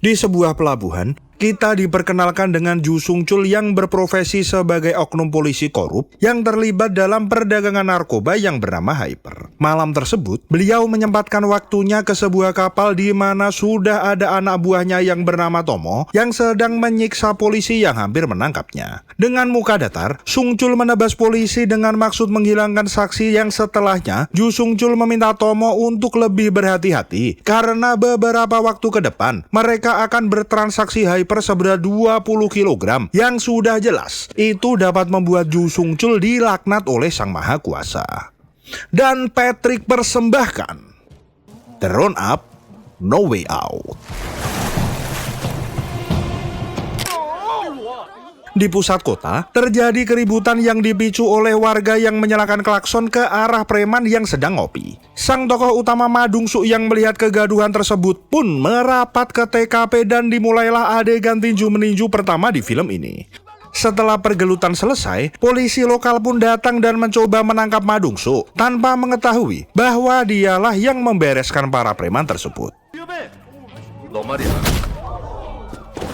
Di sebuah pelabuhan, kita diperkenalkan dengan Ju Sung Chul yang berprofesi sebagai oknum polisi korup yang terlibat dalam perdagangan narkoba yang bernama Hyper. Malam tersebut, beliau menyempatkan waktunya ke sebuah kapal di mana sudah ada anak buahnya yang bernama Tomo yang sedang menyiksa polisi yang hampir menangkapnya. Dengan muka datar, Sung Chul menebas polisi dengan maksud menghilangkan saksi yang setelahnya Ju Sung Chul meminta Tomo untuk lebih berhati-hati karena beberapa waktu ke depan mereka akan bertransaksi Hyper seberat 20 kg yang sudah jelas itu dapat membuat Ju Sung Chul dilaknat oleh Sang Maha Kuasa. Dan Patrick persembahkan The Round Up, No Way Out. Di pusat kota, terjadi keributan yang dipicu oleh warga yang menyalakan klakson ke arah preman yang sedang ngopi. Sang tokoh utama Ma Dong-suk yang melihat kegaduhan tersebut pun merapat ke TKP dan dimulailah adegan tinju meninju pertama di film ini. Setelah pergelutan selesai, polisi lokal pun datang dan mencoba menangkap Ma Dong-suk tanpa mengetahui bahwa dialah yang membereskan para preman tersebut.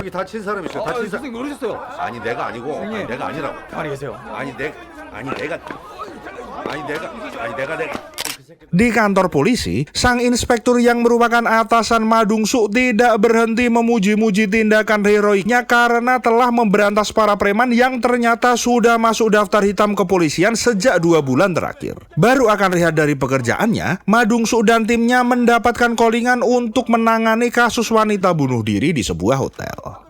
여기 다친 사람 있어요. 다친 사람. 선생님 모르셨어요? 아니 내가 아니고. 아니, 내가 아니라고. 가만히 계세요. 내가. Di kantor polisi, sang inspektur yang merupakan atasan Ma Dong-suk tidak berhenti memuji-muji tindakan heroiknya karena telah memberantas para preman yang ternyata sudah masuk daftar hitam kepolisian sejak 2 bulan terakhir. Baru akan rehat dari pekerjaannya, Ma Dong-suk dan timnya mendapatkan callingan untuk menangani kasus wanita bunuh diri di sebuah hotel.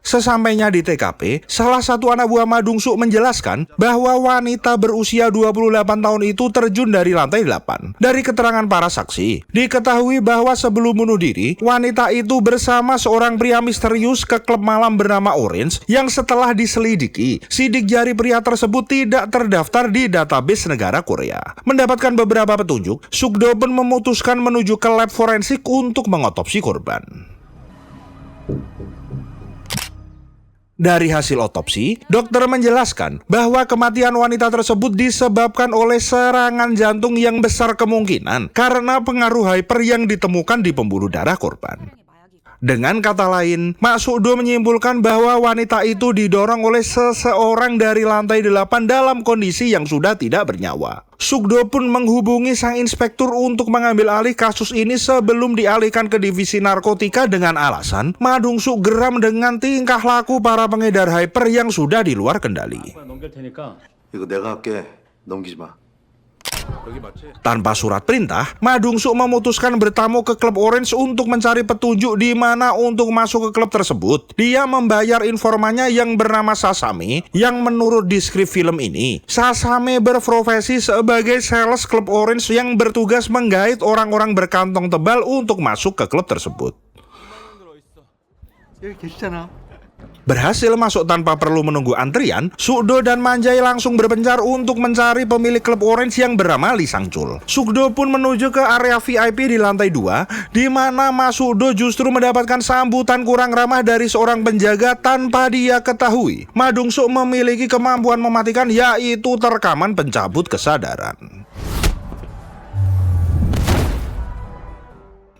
Sesampainya di TKP, salah satu anak buah Ma Dong-suk menjelaskan bahwa wanita berusia 28 tahun itu terjun dari lantai 8. Dari keterangan para saksi, diketahui bahwa sebelum bunuh diri, wanita itu bersama seorang pria misterius ke klub malam bernama Orange yang setelah diselidiki, sidik jari pria tersebut tidak terdaftar di database negara Korea. Mendapatkan beberapa petunjuk, Suk-do pun memutuskan menuju ke lab forensik untuk mengotopsi korban. Dari hasil otopsi, dokter menjelaskan bahwa kematian wanita tersebut disebabkan oleh serangan jantung yang besar kemungkinan karena pengaruh hyper yang ditemukan di pembuluh darah korban. Dengan kata lain, Mak Suk-do menyimpulkan bahwa wanita itu didorong oleh seseorang dari lantai 8 dalam kondisi yang sudah tidak bernyawa. Suk-do pun menghubungi sang inspektur untuk mengambil alih kasus ini sebelum dialihkan ke divisi narkotika dengan alasan Ma Dong-suk geram dengan tingkah laku para pengedar hyper yang sudah di luar kendali. 이거 내가 할게. 넘기지 마. Tanpa surat perintah, Ma Dong-suk memutuskan bertamu ke klub Orange untuk mencari petunjuk di mana untuk masuk ke klub tersebut. Dia membayar informannya yang bernama Sasame, yang menurut deskripsi film ini, Sasame berprofesi sebagai sales klub Orange yang bertugas menggait orang-orang berkantong tebal untuk masuk ke klub tersebut. Berhasil masuk tanpa perlu menunggu antrian, Suk-do dan Manjai langsung berpencar untuk mencari pemilik klub Orange yang bernama Lee Sang-chul. Suk-do pun menuju ke area VIP di lantai 2, di mana Ma Suk-do justru mendapatkan sambutan kurang ramah dari seorang penjaga tanpa dia ketahui. Ma Dong-suk memiliki kemampuan mematikan, yaitu terkaman pencabut kesadaran.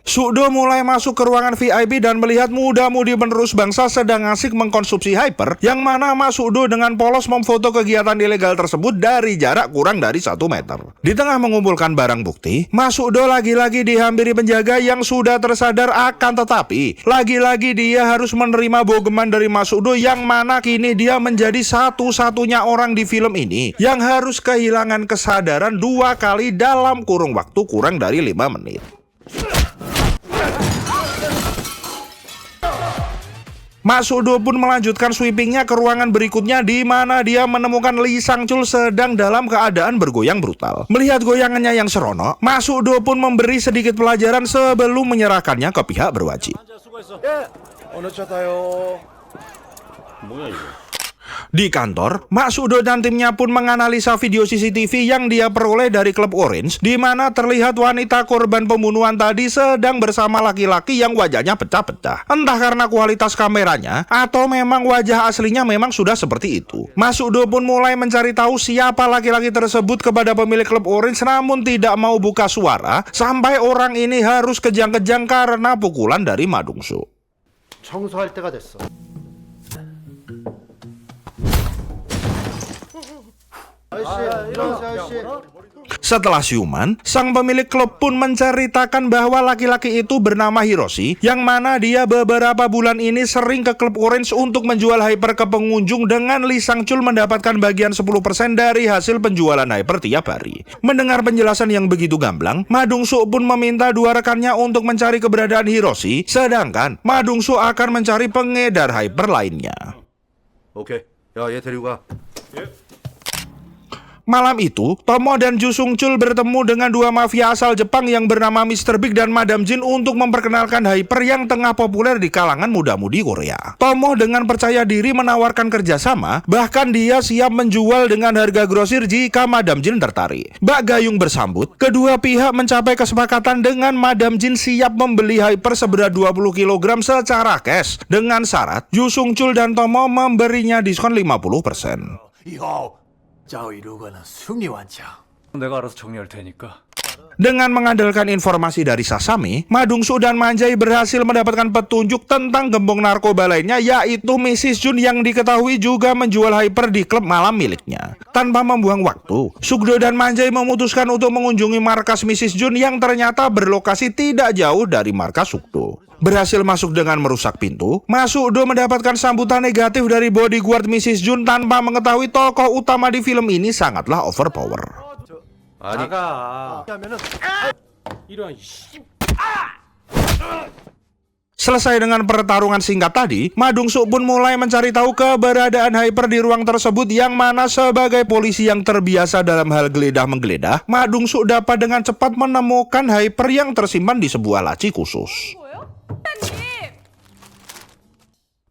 Suk-do mulai masuk ke ruangan VIP dan melihat muda-mudi penerus bangsa sedang asik mengkonsumsi hyper, yang mana Ma Suk-do dengan polos memfoto kegiatan ilegal tersebut dari jarak kurang dari 1 meter. Di tengah mengumpulkan barang bukti, Ma Suk-do lagi-lagi dihampiri penjaga yang sudah tersadar, akan tetapi lagi-lagi dia harus menerima bogeman dari Ma Suk-do, yang mana kini dia menjadi satu-satunya orang di film ini yang harus kehilangan kesadaran 2 kali dalam kurung waktu kurang dari 5 menit. Mak Suk-do pun melanjutkan sweepingnya ke ruangan berikutnya, di mana dia menemukan Lee Sang-chul sedang dalam keadaan bergoyang brutal. Melihat goyangannya yang seronok, Mak Suk-do pun memberi sedikit pelajaran sebelum menyerahkannya ke pihak berwajib. Di kantor, Mak Sudo dan timnya pun menganalisa video CCTV yang dia peroleh dari klub Orange, di mana terlihat wanita korban pembunuhan tadi sedang bersama laki-laki yang wajahnya pecah-pecah. Entah karena kualitas kameranya, atau memang wajah aslinya memang sudah seperti itu. Mak Sudo pun mulai mencari tahu siapa laki-laki tersebut kepada pemilik klub Orange, namun tidak mau buka suara, sampai orang ini harus kejang-kejang karena pukulan dari Ma Dong-soo. 청소할 때가 됐어. Setelah siuman, sang pemilik klub pun menceritakan bahwa laki-laki itu bernama Hiroshi, yang mana dia beberapa bulan ini sering ke klub Orange untuk menjual hyper ke pengunjung dengan Lee Sang-chul mendapatkan bagian 10% dari hasil penjualan hyper tiap hari. Mendengar penjelasan yang begitu gamblang, Ma Dong-soo pun meminta dua rekannya untuk mencari keberadaan Hiroshi, sedangkan Ma Dong-soo akan mencari pengedar hyper lainnya. 오케이. 야, 얘 데리고 가. Malam itu, Tomo dan Ju Sung-chul bertemu dengan dua mafia asal Jepang yang bernama Mr. Big dan Madam Jin untuk memperkenalkan hyper yang tengah populer di kalangan muda-mudi Korea. Tomo dengan percaya diri menawarkan kerjasama, bahkan dia siap menjual dengan harga grosir jika Madam Jin tertarik. Bak Gayung bersambut, kedua pihak mencapai kesepakatan dengan Madam Jin siap membeli hyper seberat 20 kg secara cash, dengan syarat Ju Sung-chul dan Tomo memberinya diskon 50%. 내가 알아서 정리할 테니까. Dengan mengandalkan informasi dari Sasami, Ma Dong-soo dan Manjai berhasil mendapatkan petunjuk tentang gembong narkoba lainnya, yaitu Mrs. Jun yang diketahui juga menjual hyper di klub malam miliknya. Tanpa membuang waktu, Sugdo dan Manjai memutuskan untuk mengunjungi markas Mrs. Jun yang ternyata berlokasi tidak jauh dari markas Sugdo. Berhasil masuk dengan merusak pintu, Ma Sugdo mendapatkan sambutan negatif dari bodyguard Mrs. Jun tanpa mengetahui tokoh utama di film ini sangatlah overpower. 아니, Selesai dengan pertarungan singkat tadi, Ma Dong-soo pun mulai mencari tahu keberadaan hyper di ruang tersebut, yang mana sebagai polisi yang terbiasa dalam hal geledah-menggeledah, Ma Dong-soo dapat dengan cepat menemukan hyper yang tersimpan di sebuah laci khusus.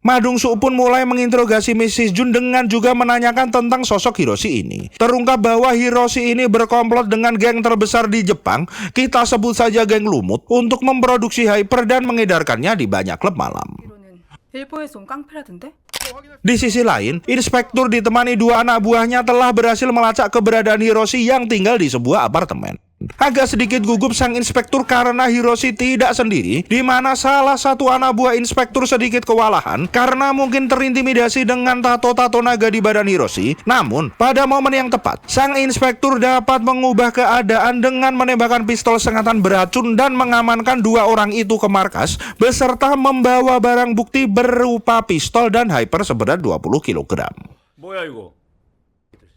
Ma Dong-soo pun mulai menginterogasi Mrs. Jun dengan juga menanyakan tentang sosok Hiroshi ini. Terungkap bahwa Hiroshi ini berkomplot dengan geng terbesar di Jepang, kita sebut saja geng Lumut, untuk memproduksi hyper dan mengedarkannya di banyak klub malam. 일본에서 온 깡패라던데? Di sisi lain, inspektur ditemani dua anak buahnya telah berhasil melacak keberadaan Hiroshi yang tinggal di sebuah apartemen. Agak sedikit gugup sang inspektur karena Hiroshi tidak sendiri, di mana salah satu anak buah inspektur sedikit kewalahan karena mungkin terintimidasi dengan tato-tato naga di badan Hiroshi. Namun, pada momen yang tepat, sang inspektur dapat mengubah keadaan dengan menembakkan pistol sengatan beracun dan mengamankan dua orang itu ke markas, beserta membawa barang bukti berupa pistol dan hyper seberat 20 kg. 뭐야 이거?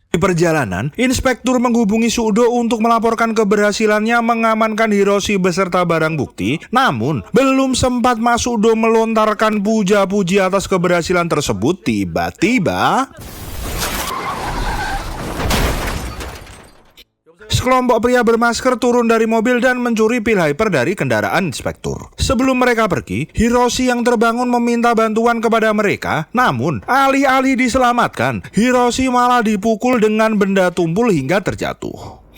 Di perjalanan, inspektur menghubungi Sugdo untuk melaporkan keberhasilannya mengamankan Hiroshi beserta barang bukti. Namun, belum sempat Mas Sugdo melontarkan puja-puji atas keberhasilan tersebut, tiba-tiba sekelompok pria bermasker turun dari mobil dan mencuri pil hyper dari kendaraan inspektur. Sebelum mereka pergi, Hiroshi yang terbangun meminta bantuan kepada mereka. Namun, alih-alih diselamatkan, Hiroshi malah dipukul dengan benda tumpul hingga terjatuh.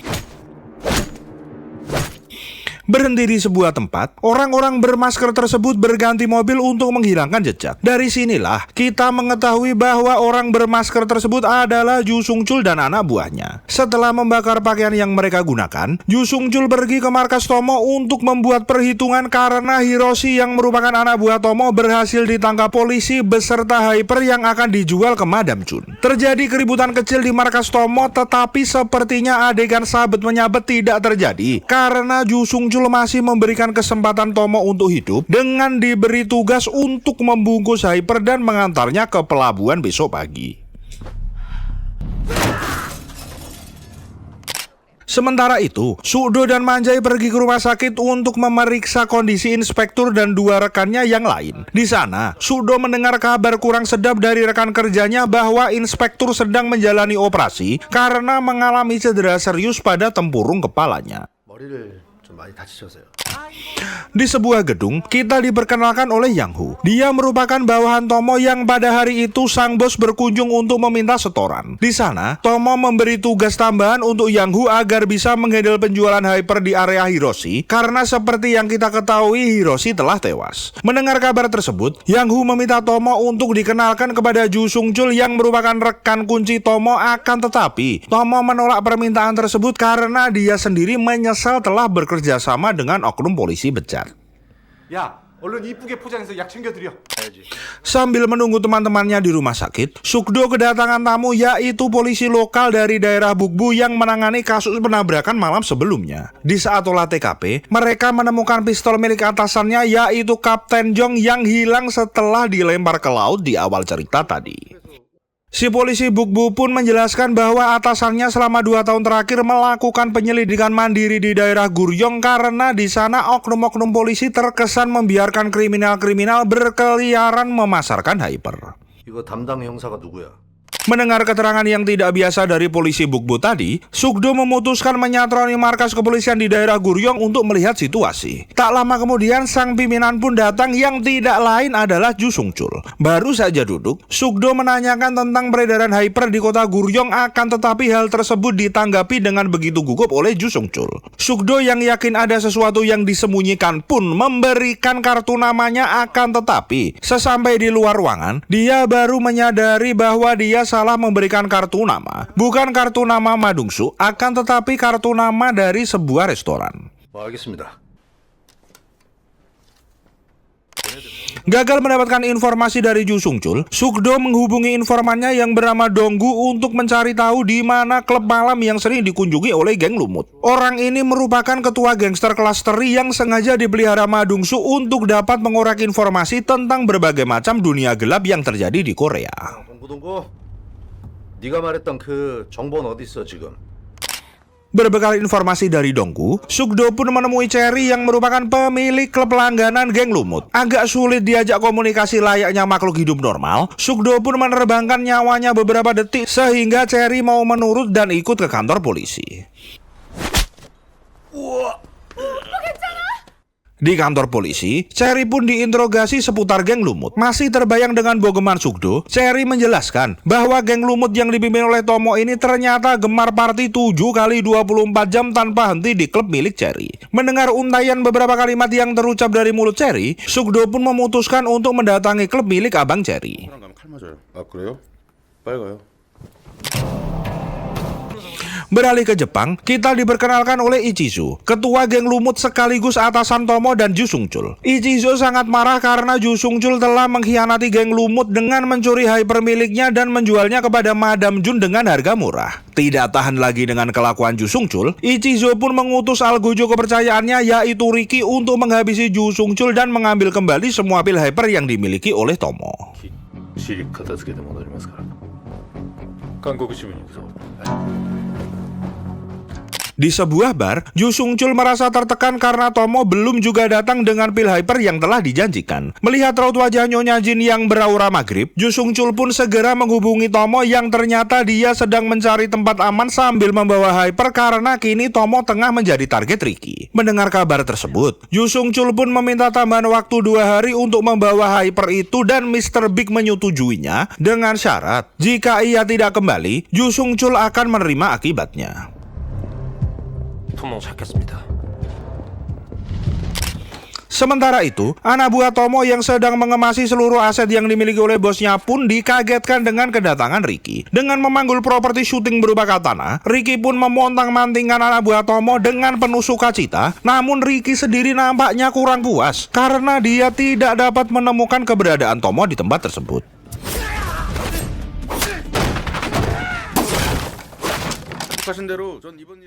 Berhenti di sebuah tempat, orang-orang bermasker tersebut berganti mobil untuk menghilangkan jejak. Dari sinilah kita mengetahui bahwa orang bermasker tersebut adalah Ju Sung-chul dan anak buahnya. Setelah membakar pakaian yang mereka gunakan, Ju Sung-chul pergi ke markas Tomo untuk membuat perhitungan karena Hiroshi yang merupakan anak buah Tomo berhasil ditangkap polisi beserta hyper yang akan dijual ke Madam Jun. Terjadi keributan kecil di markas Tomo, tetapi sepertinya adegan sabet menyabet tidak terjadi karena Ju Sung-chul masih memberikan kesempatan Tomo untuk hidup dengan diberi tugas untuk membungkus hyper dan mengantarnya ke pelabuhan besok pagi. Sementara itu, Sugdo dan Manjai pergi ke rumah sakit untuk memeriksa kondisi inspektur dan dua rekannya yang lain. Di sana, Sugdo mendengar kabar kurang sedap dari rekan kerjanya bahwa inspektur sedang menjalani operasi karena mengalami cedera serius pada tempurung kepalanya. 머리를 좀 많이 다치셨어요. Di sebuah gedung, kita diperkenalkan oleh Yang Hu. Dia merupakan bawahan Tomo yang pada hari itu sang bos berkunjung untuk meminta setoran. Di sana, Tomo memberi tugas tambahan untuk Yang Hu agar bisa menghandle penjualan Hyper di area Hiroshi, karena seperti yang kita ketahui Hiroshi telah tewas. Mendengar kabar tersebut, Yang Hu meminta Tomo untuk dikenalkan kepada Ju Sung Chul yang merupakan rekan kunci Tomo, akan tetapi Tomo menolak permintaan tersebut karena dia sendiri menyesal telah bekerja sama dengan oknum polisi bejat. 야, 얼른 이쁘게 포장해서 약 챙겨드려. Sambil menunggu teman-temannya di rumah sakit, Sukdo kedatangan tamu yaitu polisi lokal dari daerah Bukbu yang menangani kasus penabrakan malam sebelumnya. Di saat olah TKP, mereka menemukan pistol milik atasannya yaitu Kapten Jong yang hilang setelah dilempar ke laut di awal cerita tadi. Si polisi Bukbu pun menjelaskan bahwa atasannya selama 2 tahun terakhir melakukan penyelidikan mandiri di daerah Guryong karena di sana oknum-oknum polisi terkesan membiarkan kriminal-kriminal berkeliaran memasarkan Hyper. 이거 담당 형사가 누구야? Mendengar keterangan yang tidak biasa dari polisi Bukbu tadi, Sukdo memutuskan menyatroni markas kepolisian di daerah Guryong untuk melihat situasi. Tak lama kemudian sang pimpinan pun datang yang tidak lain adalah Ju Sung Chul. Baru saja duduk, Sukdo menanyakan tentang peredaran Hyper di kota Guryong, akan tetapi hal tersebut ditanggapi dengan begitu gugup oleh Ju Sung Chul. Sukdo yang yakin ada sesuatu yang disembunyikan pun memberikan kartu namanya, akan tetapi sesampai di luar ruangan, dia baru menyadari bahwa dia salah memberikan kartu nama. Bukan kartu nama Madungsu, akan tetapi kartu nama dari sebuah restoran. 알겠습니다. Gagal mendapatkan informasi dari Ju Sung Chul, Sukdo menghubungi informannya yang bernama Donggu untuk mencari tahu di mana klub malam yang sering dikunjungi oleh geng lumut. Orang ini merupakan ketua gangster kelas teri yang sengaja dipelihara Madungsu untuk dapat mengorek informasi tentang berbagai macam dunia gelap yang terjadi di Korea. 동구, 네가 말했던 그 정보는 어디 있어 지금? Berbekal informasi dari Donggu, Sukdo pun menemui Cherry yang merupakan pemilik klub langganan geng lumut. Agak sulit diajak komunikasi layaknya makhluk hidup normal, Sukdo pun menerbangkan nyawanya beberapa detik sehingga Cherry mau menurut dan ikut ke kantor polisi. Di kantor polisi, Cherry pun diinterogasi seputar geng lumut. Masih terbayang dengan bogeman Sukdo, Cherry menjelaskan bahwa geng lumut yang dipimpin oleh Tomo ini ternyata gemar party 7 kali 24 jam tanpa henti di klub milik Cherry. Mendengar untaian beberapa kalimat yang terucap dari mulut Cherry, Sukdo pun memutuskan untuk mendatangi klub milik abang Cherry. 아 그래요? 빨리 가요. Beralih ke Jepang, kita diperkenalkan oleh Ichizo, ketua geng lumut sekaligus atasan Tomo dan Ju Sung Chul. Ichizo sangat marah karena Ju Sung Chul telah mengkhianati geng lumut dengan mencuri Hyper miliknya dan menjualnya kepada Madam Jun dengan harga murah. Tidak tahan lagi dengan kelakuan Ju Sung Chul, Ichizo pun mengutus algojo kepercayaannya yaitu Riki untuk menghabisi Ju Sung Chul dan mengambil kembali semua pil Hyper yang dimiliki oleh Tomo. Di sebuah bar, Ju Sung Chul merasa tertekan karena Tomo belum juga datang dengan pil Hyper yang telah dijanjikan. Melihat raut wajah Nyonya Jin yang beraura maghrib, Ju Sung Chul pun segera menghubungi Tomo yang ternyata dia sedang mencari tempat aman sambil membawa Hyper karena kini Tomo tengah menjadi target Riki. Mendengar kabar tersebut, Ju Sung Chul pun meminta tambahan waktu 2 hari untuk membawa Hyper itu dan Mr. Big menyetujuinya dengan syarat jika ia tidak kembali, Ju Sung Chul akan menerima akibatnya. Sementara itu, anak buah Tomo yang sedang mengemasi seluruh aset yang dimiliki oleh bosnya pun dikagetkan dengan kedatangan Riki. Dengan memanggul properti syuting berupa katana, Riki pun memontang-mantingkan anak buah Tomo dengan penuh sukacita. Namun Riki sendiri nampaknya kurang puas karena dia tidak dapat menemukan keberadaan Tomo di tempat tersebut.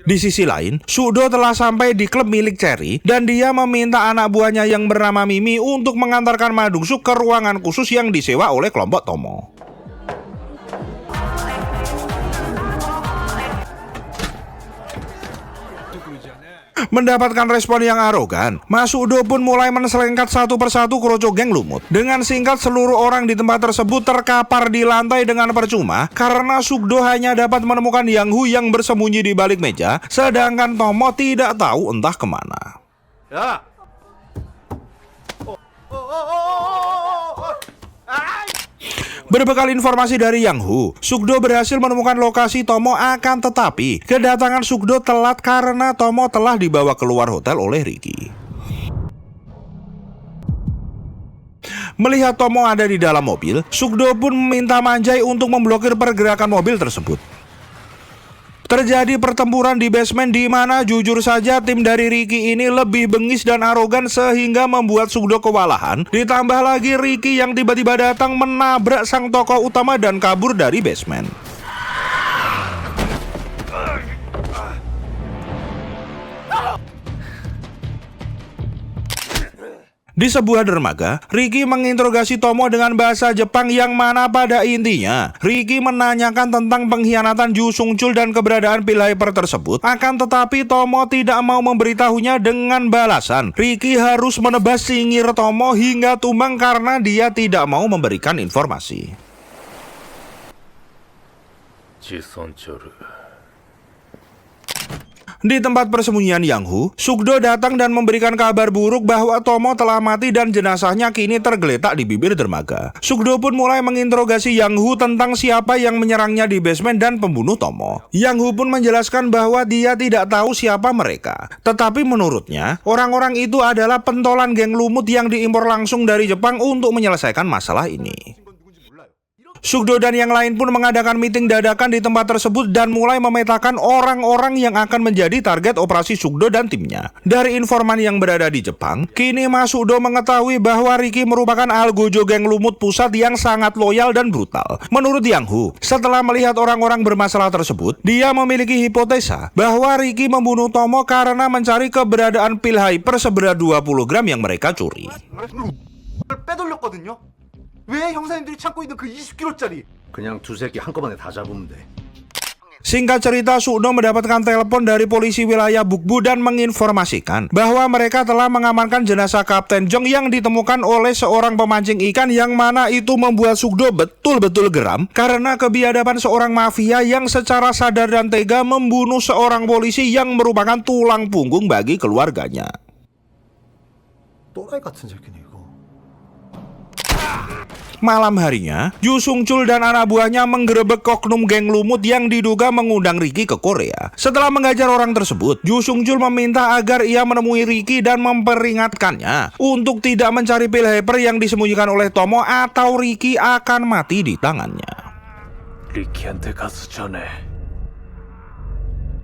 Di sisi lain, Sukdo telah sampai di klub milik Cherry dan dia meminta anak buahnya yang bernama Mimi untuk mengantarkan Madungsu ke ruangan khusus yang disewa oleh kelompok Tomo. Mendapatkan respon yang arogan, Mas Sukdo pun mulai menselengkat satu persatu kroco geng lumut. Dengan singkat, seluruh orang di tempat tersebut terkapar di lantai dengan percuma karena Sukdo hanya dapat menemukan Yang Hu yang bersembunyi di balik meja, sedangkan Tomo tidak tahu entah kemana. 야! Berbekal informasi dari Yang Hu, Sukdo berhasil menemukan lokasi Tomo, akan tetapi kedatangan Sukdo telat karena Tomo telah dibawa keluar hotel oleh Ricky. Melihat Tomo ada di dalam mobil, Sukdo pun meminta Manjai untuk memblokir pergerakan mobil tersebut. Terjadi pertempuran di basement di mana jujur saja tim dari Ricky ini lebih bengis dan arogan sehingga membuat Sukdo kewalahan. Ditambah lagi Ricky yang tiba-tiba datang menabrak sang tokoh utama dan kabur dari basement. Di sebuah dermaga, Ricky menginterogasi Tomo dengan bahasa Jepang yang mana pada intinya Ricky menanyakan tentang pengkhianatan Ju Sung-chul dan keberadaan pil hyper tersebut. Akan tetapi Tomo tidak mau memberitahunya dengan balasan Ricky harus menebas singir Tomo hingga tumbang karena dia tidak mau memberikan informasi. Di tempat persembunyian Yang Hu, Sukdo datang dan memberikan kabar buruk bahwa Tomo telah mati dan jenazahnya kini tergeletak di bibir dermaga. Sukdo pun mulai menginterogasi Yang Hu tentang siapa yang menyerangnya di basement dan pembunuh Tomo. Yang Hu pun menjelaskan bahwa dia tidak tahu siapa mereka. Tetapi menurutnya, orang-orang itu adalah pentolan geng lumut yang diimpor langsung dari Jepang untuk menyelesaikan masalah ini. Sukdo dan yang lain pun mengadakan meeting dadakan di tempat tersebut dan mulai memetakan orang-orang yang akan menjadi target operasi Sukdo dan timnya. Dari informan yang berada di Jepang, kini Mas Sukdo mengetahui bahwa Ricky merupakan algojo geng lumut pusat yang sangat loyal dan brutal. Menurut Yang Hu, setelah melihat orang-orang bermasalah tersebut, dia memiliki hipotesa bahwa Ricky membunuh Tomo karena mencari keberadaan pil hyper seberat 20 gram yang mereka curi. 빼돌렸거든요. 왜 형사님들이 찾고 있는 그 20kg짜리? 그냥 두 새끼 한꺼번에 다 잡으면 돼. Singkat cerita, Sukdo mendapatkan telepon dari polisi wilayah Bukbu dan menginformasikan bahwa mereka telah mengamankan jenazah Kapten Jong yang ditemukan oleh seorang pemancing ikan yang mana itu membuat Sukdo betul-betul geram karena kebiadaban seorang mafia yang secara sadar dan tega membunuh seorang polisi yang merupakan tulang punggung bagi keluarganya. 또라이 같은 새끼네 이거. Malam harinya, Ju Sung-chul dan anak buahnya menggerebek oknum geng lumut yang diduga mengundang Ricky ke Korea. Setelah menghajar orang tersebut, Ju Sung-chul meminta agar ia menemui Ricky dan memperingatkannya untuk tidak mencari pil hyper yang disembunyikan oleh Tomo atau Ricky akan mati di tangannya. 리키한테 가서 전해.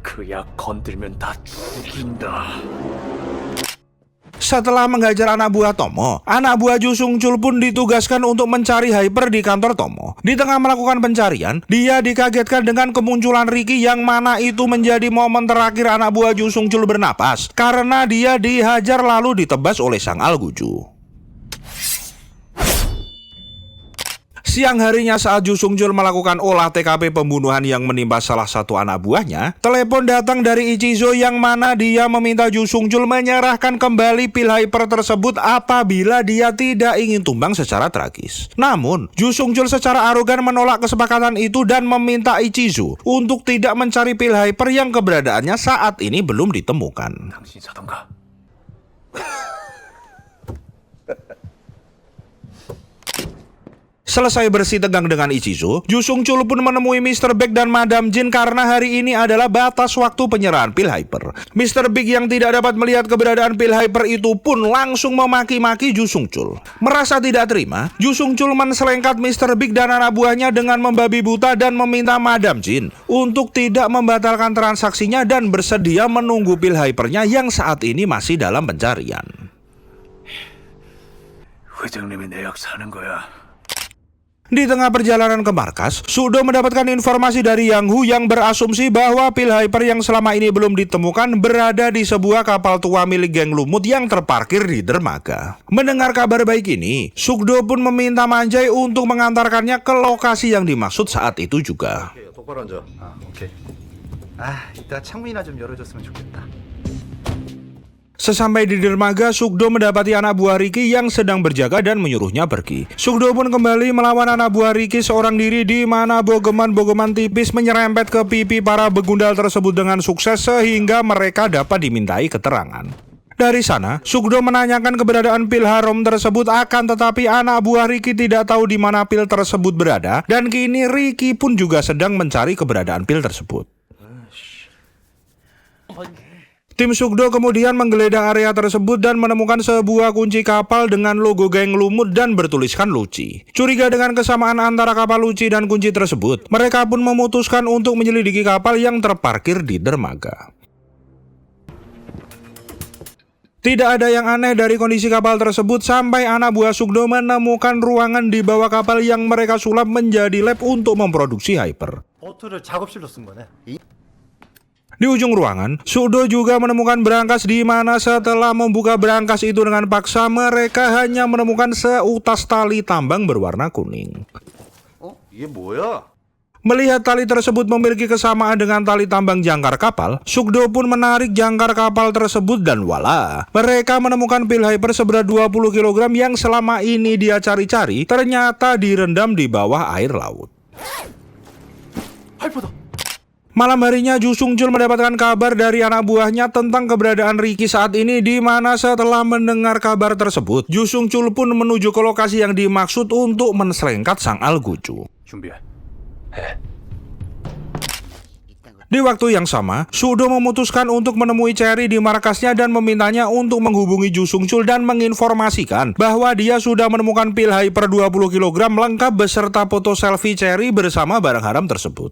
그 약 건들면 다 죽인다. Setelah menghajar anak buah Tomo, anak buah Ju Sung-chul pun ditugaskan untuk mencari hyper di kantor Tomo. Di tengah melakukan pencarian, dia dikagetkan dengan kemunculan Ricky yang mana itu menjadi momen terakhir anak buah Ju Sung-chul bernapas karena dia dihajar lalu ditebas oleh sang algojo. Siang harinya saat Ju Sung-chul melakukan olah TKP pembunuhan yang menimpa salah satu anak buahnya, telepon datang dari Ichizo yang mana dia meminta Ju Sung-chul menyerahkan kembali pil hyper tersebut apabila dia tidak ingin tumbang secara tragis. Namun, Ju Sung-chul secara arogan menolak kesepakatan itu dan meminta Ichizo untuk tidak mencari pil hyper yang keberadaannya saat ini belum ditemukan. 당신이 사던가. Selesai bersih tegang dengan Ichizo, Ju Sung-chul pun menemui Mr. Big dan Madam Jin karena hari ini adalah batas waktu penyerahan pil hyper. Mr. Big yang tidak dapat melihat keberadaan pil hyper itu pun langsung memaki-maki Ju Sung-chul. Merasa tidak terima, Ju Sung-chul menselengkat Mr. Big dan anak buahnya dengan membabi buta dan meminta Madam Jin untuk tidak membatalkan transaksinya dan bersedia menunggu pil hypernya yang saat ini masih dalam pencarian. 회장님이 내 약 사는 거야. Di tengah perjalanan ke markas, Sukdo mendapatkan informasi dari Yang Hu yang berasumsi bahwa pil hyper yang selama ini belum ditemukan berada di sebuah kapal tua milik geng lumut yang terparkir di dermaga. Mendengar kabar baik ini, Sukdo pun meminta Manjai untuk mengantarkannya ke lokasi yang dimaksud saat itu juga. 똑바로 앉아. 아 오케이. 아 이따 창문이나 좀 열어줬으면 좋겠다. Sesampai di dermaga, Sukdo mendapati anak buah Ricky yang sedang berjaga dan menyuruhnya pergi. Sukdo pun kembali melawan anak buah Ricky seorang diri di mana bogeman-bogeman tipis menyerempet ke pipi para begundal tersebut dengan sukses sehingga mereka dapat dimintai keterangan. Dari sana, Sugdo menanyakan keberadaan pil haram tersebut, akan tetapi anak buah Ricky tidak tahu di mana pil tersebut berada, dan kini Ricky pun juga sedang mencari keberadaan pil tersebut. Tim Sugdo kemudian menggeledah area tersebut dan menemukan sebuah kunci kapal dengan logo geng lumut dan bertuliskan Lucci. Curiga dengan kesamaan antara kapal Lucci dan kunci tersebut, mereka pun memutuskan untuk menyelidiki kapal yang terparkir di dermaga. Tidak ada yang aneh dari kondisi kapal tersebut sampai anak buah Sugdo menemukan ruangan di bawah kapal yang mereka sulap menjadi lab untuk memproduksi Hyper. 보트를 작업실로 쓴 거네. Di ujung ruangan, Sugdo juga menemukan brankas di mana setelah membuka brankas itu dengan paksa, mereka hanya menemukan seutas tali tambang berwarna kuning. 이게 뭐야? Melihat tali tersebut memiliki kesamaan dengan tali tambang jangkar kapal, Sugdo pun menarik jangkar kapal tersebut dan wala, mereka menemukan pil Hyper seberat 20 kg yang selama ini dia cari-cari ternyata direndam di bawah air laut. Malam harinya, Ju Sung Chul mendapatkan kabar dari anak buahnya tentang keberadaan Ricky saat ini, di mana setelah mendengar kabar tersebut, Ju Sung Chul pun menuju ke lokasi yang dimaksud untuk menselengkat sang Algucu. 준비해. Di waktu yang sama, Sugdo memutuskan untuk menemui Cherry di markasnya dan memintanya untuk menghubungi Ju Sung Chul dan menginformasikan bahwa dia sudah menemukan pil Hyper 20 kg lengkap beserta foto selfie Cherry bersama barang haram tersebut.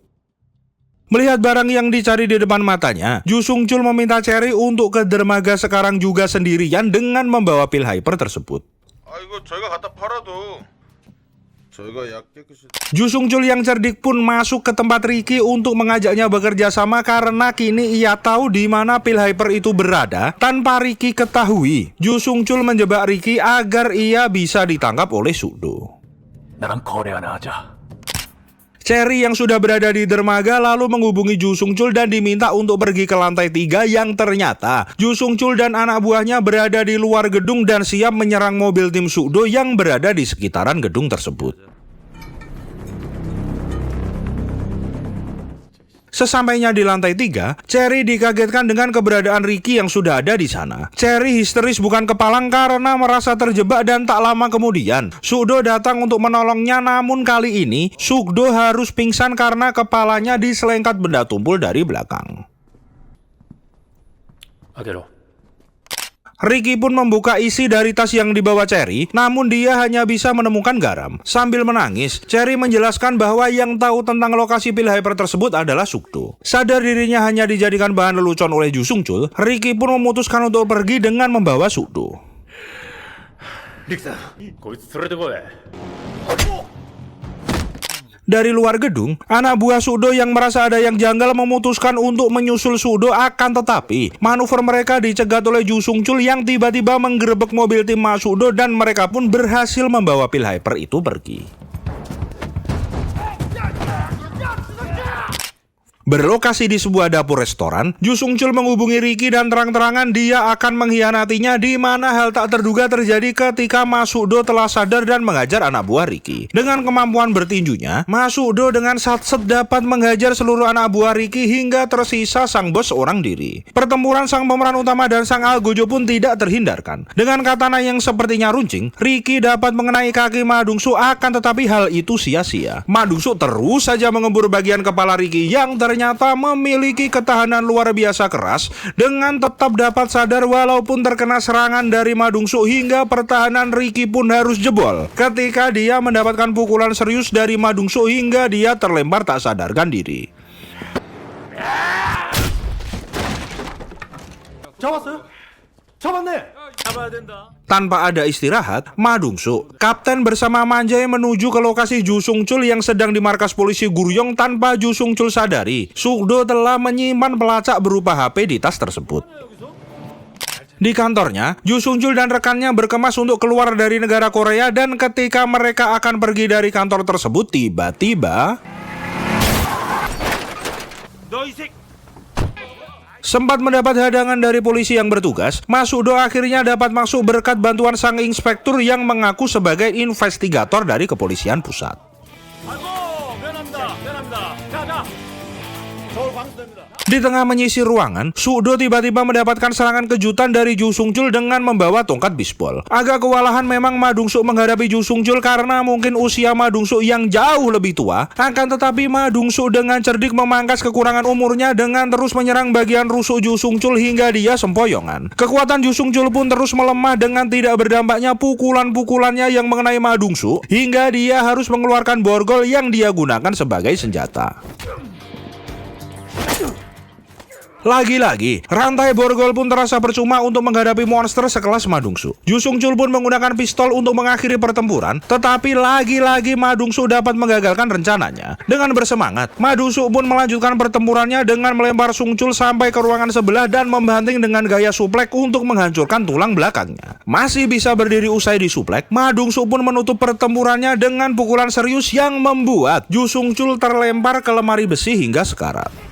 Melihat barang yang dicari di depan matanya, Ju Sung Chul meminta Cherry untuk ke dermaga sekarang juga sendirian dengan membawa pil Hyper tersebut. 이거 저희가 갖다 팔아도 저희가 약 깨끗이. Ju Sung Chul yang cerdik pun masuk ke tempat Ricky untuk mengajaknya bekerja sama karena kini ia tahu di mana pil Hyper itu berada tanpa Ricky ketahui. Ju Sung Chul menjebak Ricky agar ia bisa ditangkap oleh Sugdo. 나랑 거래 하나 하자. Cherry yang sudah berada di dermaga lalu menghubungi Ju Sung Chul dan diminta untuk pergi ke lantai 3 yang ternyata Ju Sung Chul dan anak buahnya berada di luar gedung dan siap menyerang mobil tim Sugdo yang berada di sekitaran gedung tersebut. Sesampainya di lantai 3, Cherry dikagetkan dengan keberadaan Ricky yang sudah ada di sana. Cherry histeris bukan kepalang karena merasa terjebak dan tak lama kemudian Sugdo datang untuk menolongnya, namun kali ini Sugdo harus pingsan karena kepalanya diselengkat benda tumpul dari belakang. 아게로. Ricky pun membuka isi dari tas yang dibawa Cherry, namun dia hanya bisa menemukan garam. Sambil menangis, Cherry menjelaskan bahwa yang tahu tentang lokasi pil Hyper tersebut adalah Sugdo. Sadar dirinya hanya dijadikan bahan lelucon oleh Ju Sung Chul, Ricky pun memutuskan untuk pergi dengan membawa Sugdo. 릭사. 거기서 들어대고 해. Dari luar gedung, anak buah Sugdo yang merasa ada yang janggal memutuskan untuk menyusul Sugdo, akan tetapi manuver mereka dicegat oleh Ju Sung Chul yang tiba-tiba menggerebek mobil tim Mas Sugdo dan mereka pun berhasil membawa pil Hyper itu pergi. Berlokasi di sebuah dapur restoran, Ju Sung Chul menghubungi Ricky dan terang-terangan dia akan mengkhianatinya, di mana hal tak terduga terjadi ketika Mas Sugdo telah sadar dan mengajar anak buah Ricky. Dengan kemampuan bertinjunya, Mas Sugdo dengan satset dapat menghajar seluruh anak buah Ricky hingga tersisa sang bos seorang diri. Pertempuran sang pemeran utama dan sang Algojo pun tidak terhindarkan. Dengan katana yang sepertinya runcing, Ricky dapat mengenai kaki Ma Dongsu, akan tetapi hal itu sia-sia. Ma Dongsu terus saja mengembur bagian kepala Ricky yang ternyata memiliki ketahanan luar biasa keras dengan tetap dapat sadar walaupun terkena serangan dari Ma Dongsu, hingga pertahanan Ricky pun harus jebol ketika dia mendapatkan pukulan serius dari Ma Dongsu hingga dia terlempar tak sadarkan diri. 잡았어요? 잡았네. 잡아야 된다. Tanpa ada istirahat, Ma Dongsu, kapten bersama Manjae menuju ke lokasi Ju Sung Chul yang sedang di markas polisi Guryong. Tanpa Ju Sung Chul sadari, Sugdo telah menyimpan pelacak berupa HP di tas tersebut. Di kantornya, Ju Sung Chul dan rekannya berkemas untuk keluar dari negara Korea, dan ketika mereka akan pergi dari kantor tersebut, tiba-tiba sempat mendapat hadangan dari polisi yang bertugas. Mas Sugdo akhirnya dapat masuk berkat bantuan sang inspektur yang mengaku sebagai investigator dari kepolisian pusat. Di tengah menyisir ruangan, Sukdo tiba-tiba mendapatkan serangan kejutan dari Ju Sung-chul dengan membawa tongkat bisbol. Agak kewalahan memang Ma Dong-suk menghadapi Ju Sung-chul karena mungkin usia Ma Dong-suk yang jauh lebih tua. Akan tetapi Ma Dong-suk dengan cerdik memangkas kekurangan umurnya dengan terus menyerang bagian rusuk Ju Sung-chul hingga dia sempoyongan. Kekuatan Ju Sung-chul pun terus melemah dengan tidak berdampaknya pukulan-pukulannya yang mengenai Ma Dong-suk hingga dia harus mengeluarkan borgol yang dia gunakan sebagai senjata. Lagi-lagi, rantai borgol pun terasa percuma untuk menghadapi monster sekelas Ma Dong-suk. Ju Sung-chul pun menggunakan pistol untuk mengakhiri pertempuran, tetapi lagi-lagi Ma Dong-suk dapat menggagalkan rencananya. Dengan bersemangat, Ma Dong-suk pun melanjutkan pertempurannya dengan melempar Sung-chul sampai ke ruangan sebelah dan membanting dengan gaya suplek untuk menghancurkan tulang belakangnya. Masih bisa berdiri usai disuplek, Ma Dong-suk pun menutup pertempurannya dengan pukulan serius yang membuat Ju Sung-chul terlempar ke lemari besi hingga sekarat.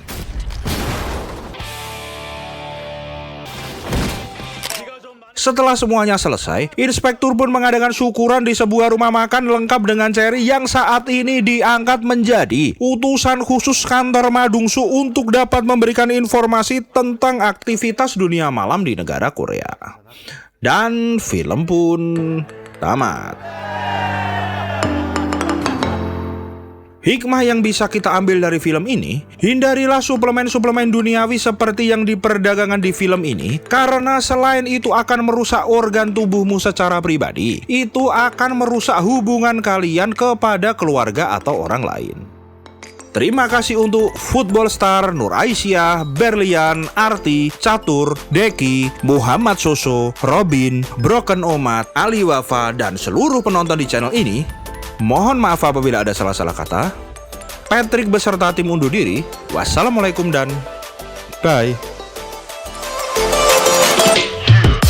Setelah semuanya selesai, inspektur pun mengadakan syukuran di sebuah rumah makan lengkap dengan Cherry yang saat ini diangkat menjadi utusan khusus kantor Ma Dong-suk untuk dapat memberikan informasi tentang aktivitas dunia malam di negara Korea. Dan film pun tamat. Hikmah yang bisa kita ambil dari film ini, hindarilah suplemen-suplemen duniawi seperti yang diperdagangkan di film ini, karena selain itu akan merusak organ tubuhmu secara pribadi, itu akan merusak hubungan kalian kepada keluarga atau orang lain. Terima kasih untuk Football Star, Nur Aisyah, Berlian, Arti, Catur, Deki, Muhammad Soso, Robin, Broken Omat, Ali Wafa, dan seluruh penonton di channel ini. Mohon maaf apabila ada salah-salah kata. Patrick beserta tim undur diri. Wassalamualaikum dan bye.